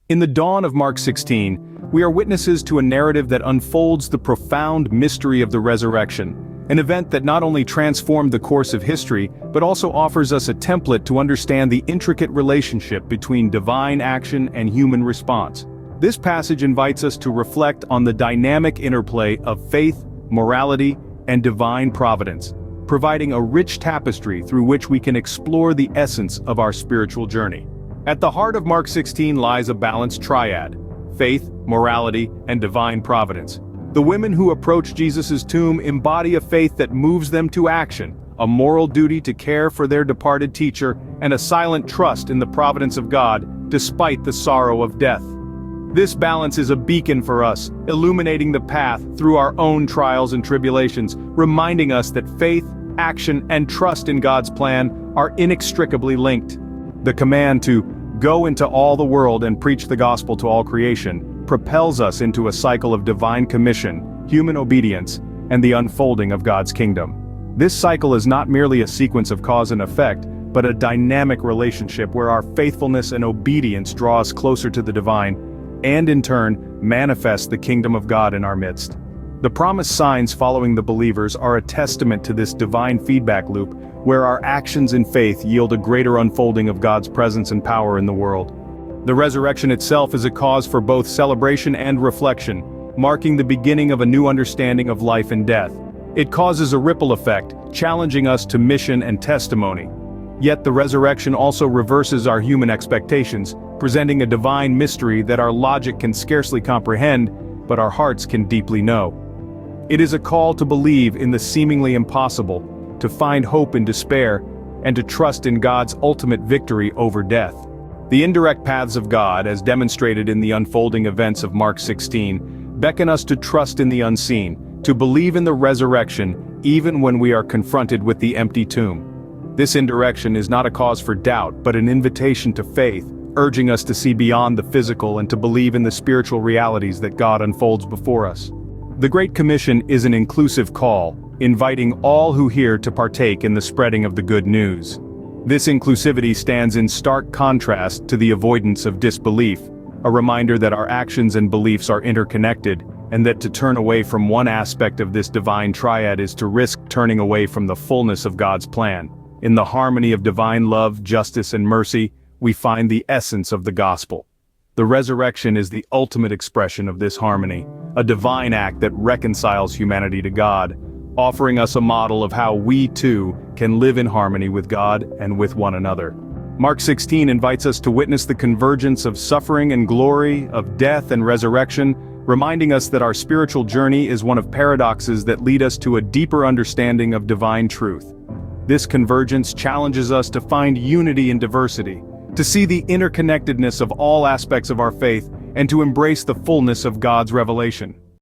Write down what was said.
In the dawn of Mark 16, we are witnesses to a narrative that unfolds the profound mystery of the resurrection, an event that not only transformed the course of history, but also offers us a template to understand the intricate relationship between divine action and human response. This passage invites us to reflect on the dynamic interplay of faith, morality, and divine providence, providing a rich tapestry through which we can explore the essence of our spiritual journey. At the heart of Mark 16 lies a balanced triad: faith, morality, and divine providence. The women who approach Jesus' tomb embody a faith that moves them to action, a moral duty to care for their departed teacher, and a silent trust in the providence of God, despite the sorrow of death. This balance is a beacon for us, illuminating the path through our own trials and tribulations, reminding us that faith, action, and trust in God's plan are inextricably linked. The command to go into all the world and preach the gospel to all creation propels us into a cycle of divine commission, human obedience, and the unfolding of God's kingdom. This cycle is not merely a sequence of cause and effect, but a dynamic relationship where our faithfulness and obedience draw us closer to the divine, and in turn, manifest the kingdom of God in our midst. The promised signs following the believers are a testament to this divine feedback loop, where our actions in faith yield a greater unfolding of God's presence and power in the world. The resurrection itself is a cause for both celebration and reflection, marking the beginning of a new understanding of life and death. It causes a ripple effect, challenging us to mission and testimony. Yet the resurrection also reverses our human expectations, presenting a divine mystery that our logic can scarcely comprehend, but our hearts can deeply know. It is a call to believe in the seemingly impossible, to find hope in despair, and to trust in God's ultimate victory over death. The indirect paths of God, as demonstrated in the unfolding events of Mark 16, beckon us to trust in the unseen, to believe in the resurrection, even when we are confronted with the empty tomb. This indirection is not a cause for doubt, but an invitation to faith, urging us to see beyond the physical and to believe in the spiritual realities that God unfolds before us. The Great Commission is an inclusive call, inviting all who hear to partake in the spreading of the good news. This inclusivity stands in stark contrast to the avoidance of disbelief, a reminder that our actions and beliefs are interconnected, and that to turn away from one aspect of this divine triad is to risk turning away from the fullness of God's plan. In the harmony of divine love, justice, and mercy, we find the essence of the gospel. The resurrection is the ultimate expression of this harmony, a divine act that reconciles humanity to God, offering us a model of how we too can live in harmony with God and with one another. Mark 16 invites us to witness the convergence of suffering and glory, of death and resurrection, reminding us that our spiritual journey is one of paradoxes that lead us to a deeper understanding of divine truth. This convergence challenges us to find unity in diversity, to see the interconnectedness of all aspects of our faith, and to embrace the fullness of God's revelation.